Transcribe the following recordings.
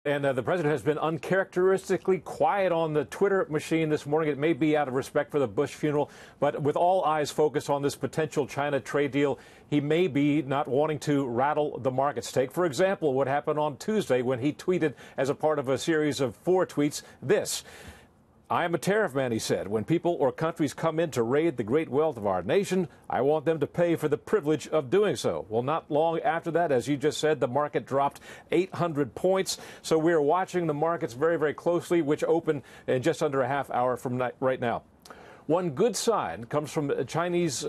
And the president has been uncharacteristically quiet on the Twitter machine this morning. It may be out of respect for the Bush funeral, but with all eyes focused on this potential China trade deal, he may be not wanting to rattle the markets. Take, for example, what happened on Tuesday when he tweeted as a part of a series of 4 tweets this. I am a tariff man, he said. When people or countries come in to raid the great wealth of our nation, I want them to pay for the privilege of doing so. Well, not long after that, as you just said, the market dropped 800 points. So we're watching the markets very, very closely, which open in just under a half hour from right now. One good sign comes from the Chinese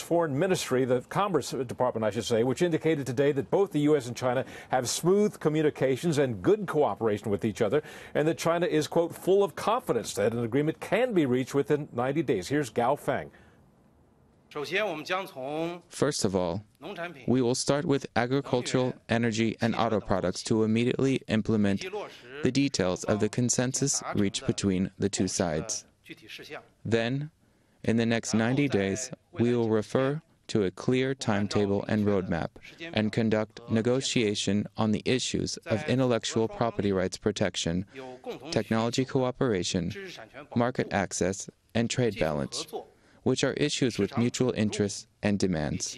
Foreign Ministry, the Commerce Department, I should say, which indicated today that both the U.S. and China have smooth communications and good cooperation with each other, and that China is, quote, full of confidence that an agreement can be reached within 90 days. Here's Feng. First of all, we will start with agricultural, energy, and auto products to immediately implement the details of the consensus reached between the two sides. Then, in the next 90 days, we will refer to a clear timetable and roadmap and conduct negotiation on the issues of intellectual property rights protection, technology cooperation, market access, and trade balance, which are issues with mutual interests and demands.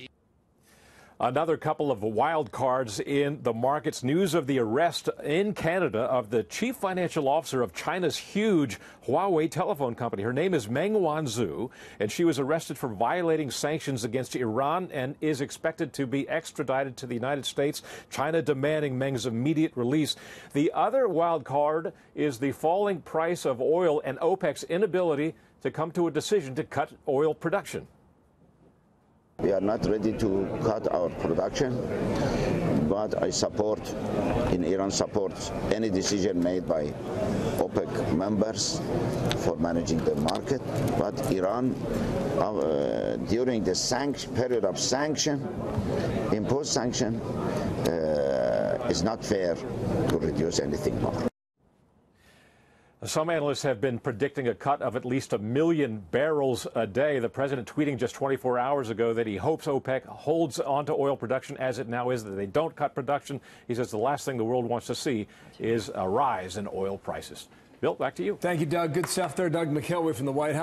Another couple of wild cards in the markets. News of the arrest in Canada of the chief financial officer of China's huge Huawei telephone company. Her name is Meng Wanzhou, and she was arrested for violating sanctions against Iran and is expected to be extradited to the United States, China demanding Meng's immediate release. The other wild card is the falling price of oil and OPEC's inability to come to a decision to cut oil production. We are not ready to cut our production, but Iran supports any decision made by OPEC members for managing the market. But Iran, during the period of imposed sanction, is not fair to reduce anything more. Some analysts have been predicting a cut of at least 1 million barrels a day. The president tweeting just 24 hours ago that he hopes OPEC holds onto oil production as it now is, that they don't cut production. He says the last thing the world wants to see is a rise in oil prices. Bill, back to you. Thank you, Doug. Good stuff there. Doug McKelway from the White House.